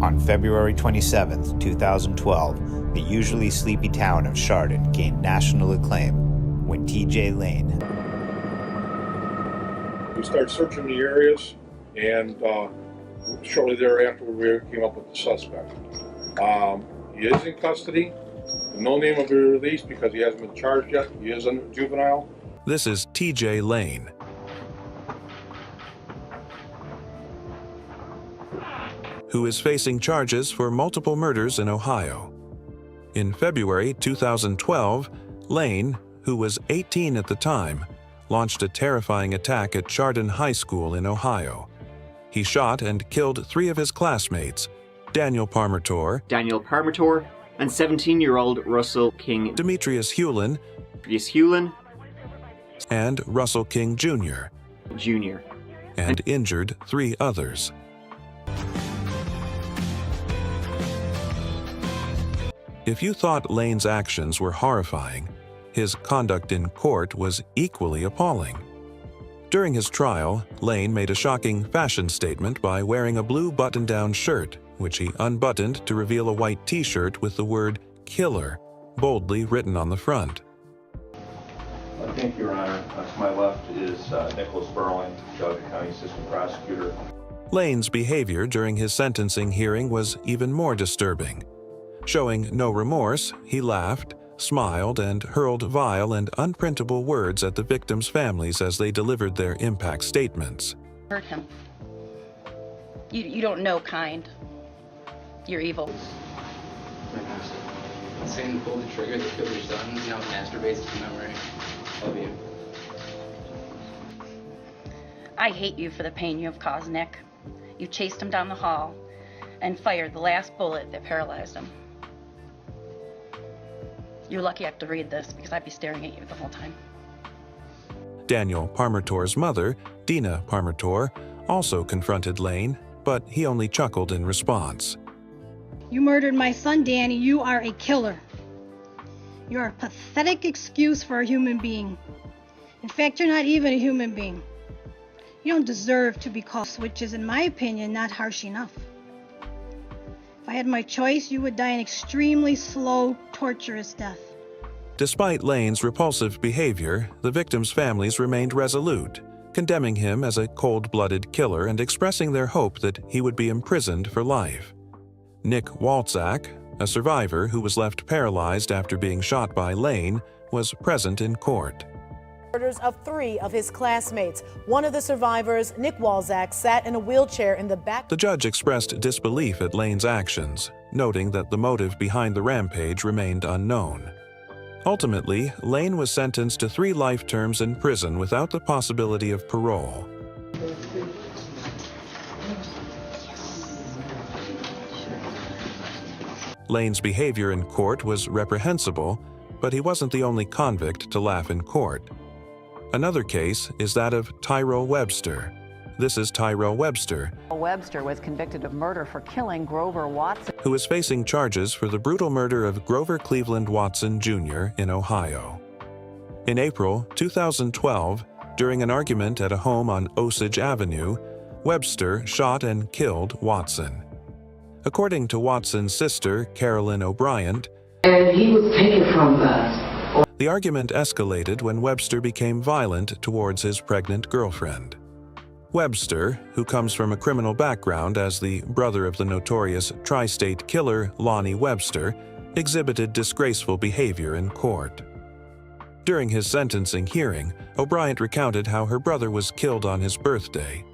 On February 27, 2012, the usually sleepy town of Chardon gained national acclaim when T.J. Lane. We started searching the areas, and shortly thereafter we came up with the suspect. He is in custody. No name will be released because he hasn't been charged yet. He is a juvenile. This is T.J. Lane, who is facing charges for multiple murders in Ohio. In February 2012, Lane, who was 18 at the time, launched a terrifying attack at Chardon High School in Ohio. He shot and killed 3 of his classmates, Daniel Parmertor, and 17-year-old Russell King, Demetrius Hewlin, and Russell King Jr., and injured 3 others. If you thought Lane's actions were horrifying, his conduct in court was equally appalling. During his trial, Lane made a shocking fashion statement by wearing a blue button-down shirt, which he unbuttoned to reveal a white t-shirt with the word "Killer" boldly written on the front. Thank you, Your Honor. To my left is Nicholas Burling, Geauga County Assistant Prosecutor. Lane's behavior during his sentencing hearing was even more disturbing. Showing no remorse, he laughed, smiled, and hurled vile and unprintable words at the victims' families as they delivered their impact statements. Hurt him. You don't know kind. You're evil. Saying to pull the trigger that killed your son, now masturbates to memory of you. I hate you for the pain you have caused, Nick. You chased him down the hall and fired the last bullet that paralyzed him. You're lucky I have to read this because I'd be staring at you the whole time. Daniel Parmertor's mother, Dina Parmertor, also confronted Lane, but he only chuckled in response. You murdered my son, Danny. You are a killer. You're a pathetic excuse for a human being. In fact, you're not even a human being. You don't deserve to be called, which is, in my opinion, not harsh enough. If I had my choice, you would die an extremely slow, torturous death. Despite Lane's repulsive behavior, the victims' families remained resolute, condemning him as a cold-blooded killer and expressing their hope that he would be imprisoned for life. Nick Walczak, a survivor who was left paralyzed after being shot by Lane, was present in court. Murders of 3 of his classmates. One of the survivors, Nick Walczak, sat in a wheelchair in the back. The judge expressed disbelief at Lane's actions, noting that the motive behind the rampage remained unknown. Ultimately, Lane was sentenced to 3 life terms in prison without the possibility of parole. Lane's behavior in court was reprehensible, but he wasn't the only convict to laugh in court. Another case is that of Tyrell Webster. This is Tyrell Webster. Webster was convicted of murder for killing Grover Watson, who is facing charges for the brutal murder of Grover Cleveland Watson Jr. in Ohio. In April 2012, during an argument at a home on Osage Avenue, Webster shot and killed Watson. According to Watson's sister, Carolyn O'Brien, and he was taken from us. The argument escalated when Webster became violent towards his pregnant girlfriend. Webster, who comes from a criminal background as the brother of the notorious tri-state killer Lonnie Webster, exhibited disgraceful behavior in court. During his sentencing hearing, O'Brien recounted how her brother was killed on his birthday.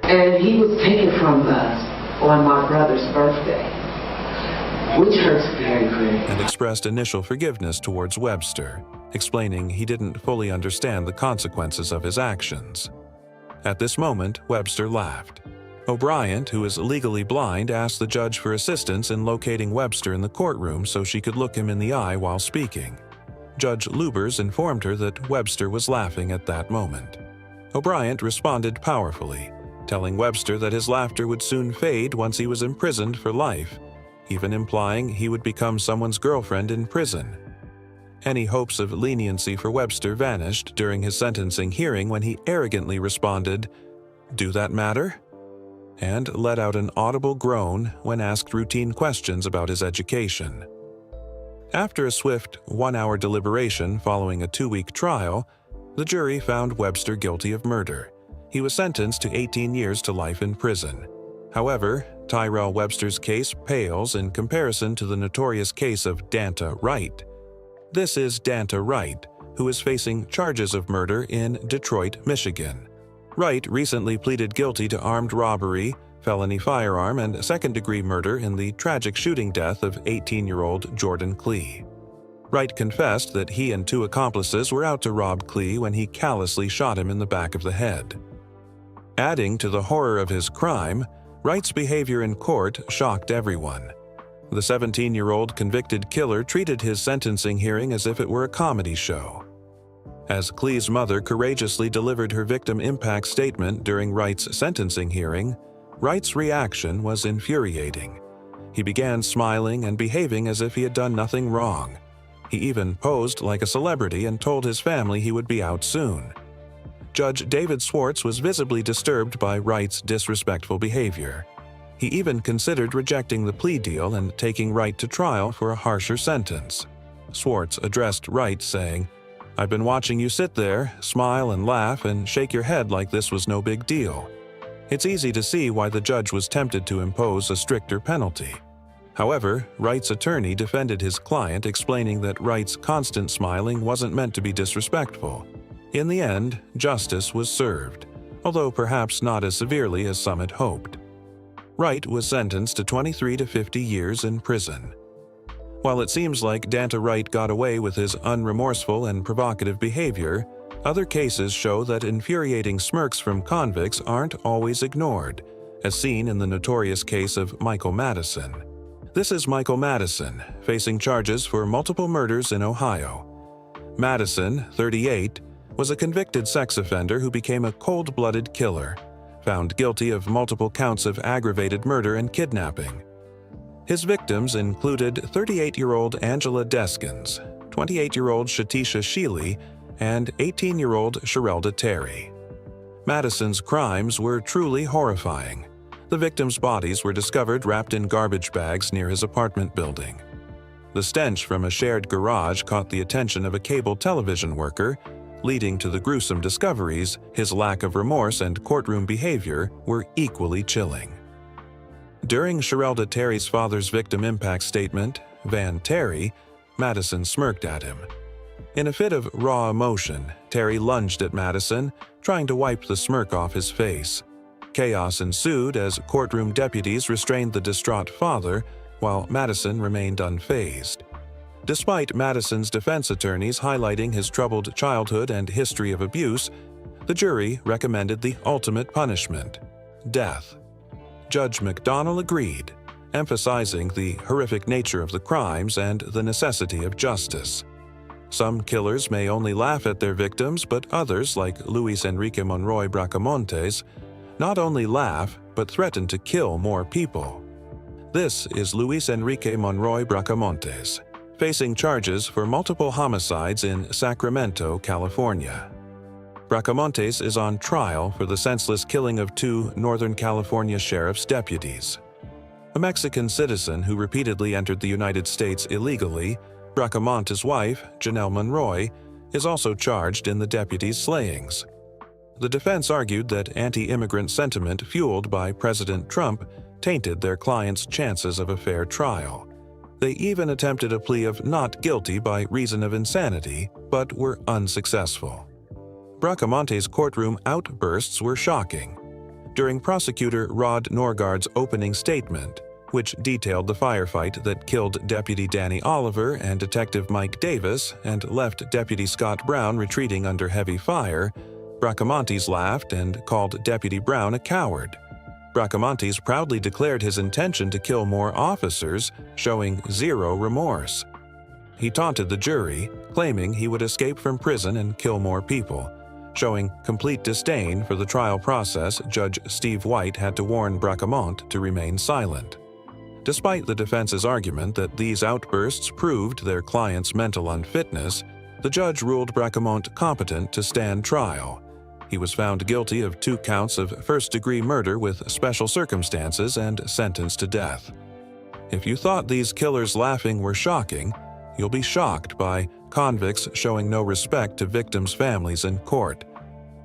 And he was taken from us on my brother's birthday, which hurts very, and expressed initial forgiveness towards Webster, explaining he didn't fully understand the consequences of his actions. At this moment, Webster laughed. O'Brien, who is legally blind, asked the judge for assistance in locating Webster in the courtroom so she could look him in the eye while speaking. Judge Lubers informed her that Webster was laughing at that moment. O'Brien responded powerfully, telling Webster that his laughter would soon fade once he was imprisoned for life, even implying he would become someone's girlfriend in prison. Any hopes of leniency for Webster vanished during his sentencing hearing when he arrogantly responded, "Do that matter?" and let out an audible groan when asked routine questions about his education. After a swift 1-hour deliberation following a 2-week trial, the jury found Webster guilty of murder. He was sentenced to 18 years to life in prison. However, Tyrell Webster's case pales in comparison to the notorious case of Danta Wright. This is Danta Wright, who is facing charges of murder in Detroit, Michigan. Wright recently pleaded guilty to armed robbery, felony firearm, and second-degree murder in the tragic shooting death of 18-year-old Jordan Clee. Wright confessed that he and 2 accomplices were out to rob Clee when he callously shot him in the back of the head. Adding to the horror of his crime, Wright's behavior in court shocked everyone. The 17-year-old convicted killer treated his sentencing hearing as if it were a comedy show. As Clee's mother courageously delivered her victim impact statement during Wright's sentencing hearing, Wright's reaction was infuriating. He began smiling and behaving as if he had done nothing wrong. He even posed like a celebrity and told his family he would be out soon. Judge David Swartz was visibly disturbed by Wright's disrespectful behavior. He even considered rejecting the plea deal and taking Wright to trial for a harsher sentence. Swartz addressed Wright, saying, "I've been watching you sit there, smile and laugh and shake your head like this was no big deal. It's easy to see why the judge was tempted to impose a stricter penalty." However, Wright's attorney defended his client, explaining that Wright's constant smiling wasn't meant to be disrespectful. In the end, justice was served, although perhaps not as severely as some had hoped. Wright was sentenced to 23 to 50 years in prison. While it seems like Danta Wright got away with his unremorseful and provocative behavior, other cases show that infuriating smirks from convicts aren't always ignored, as seen in the notorious case of Michael Madison. This is Michael Madison, facing charges for multiple murders in Ohio. Madison, 38, was a convicted sex offender who became a cold-blooded killer, found guilty of multiple counts of aggravated murder and kidnapping. His victims included 38-year-old Angela Deskins, 28-year-old Shatisha Sheely, and 18-year-old Sherelda Terry. Madison's crimes were truly horrifying. The victims' bodies were discovered wrapped in garbage bags near his apartment building. The stench from a shared garage caught the attention of a cable television worker, leading to the gruesome discoveries. His lack of remorse and courtroom behavior were equally chilling. During Sherelda Terry's father's victim impact statement, Van Terry, Madison smirked at him. In a fit of raw emotion, Terry lunged at Madison, trying to wipe the smirk off his face. Chaos ensued as courtroom deputies restrained the distraught father, while Madison remained unfazed. Despite Madison's defense attorneys highlighting his troubled childhood and history of abuse, the jury recommended the ultimate punishment: death. Judge McDonnell agreed, emphasizing the horrific nature of the crimes and the necessity of justice. Some killers may only laugh at their victims, but others, like Luis Enrique Monroy Bracamontes, not only laugh, but threaten to kill more people. This is Luis Enrique Monroy Bracamontes, facing charges for multiple homicides in Sacramento, California. Bracamontes is on trial for the senseless killing of 2 Northern California sheriff's deputies. A Mexican citizen who repeatedly entered the United States illegally, Bracamontes' wife, Janelle Monroy, is also charged in the deputies' slayings. The defense argued that anti-immigrant sentiment fueled by President Trump tainted their client's chances of a fair trial. They even attempted a plea of not guilty by reason of insanity, but were unsuccessful. Bracamontes' courtroom outbursts were shocking. During prosecutor Rod Norgaard's opening statement, which detailed the firefight that killed Deputy Danny Oliver and Detective Mike Davis and left Deputy Scott Brown retreating under heavy fire, Bracamontes laughed and called Deputy Brown a coward. Bracamontes proudly declared his intention to kill more officers, showing zero remorse. He taunted the jury, claiming he would escape from prison and kill more people, showing complete disdain for the trial process. Judge Steve White had to warn Bracamonte to remain silent. Despite the defense's argument that these outbursts proved their client's mental unfitness, the judge ruled Bracamonte competent to stand trial. He was found guilty of 2 counts of first-degree murder with special circumstances and sentenced to death. If you thought these killers laughing were shocking, you'll be shocked by convicts showing no respect to victims' families in court.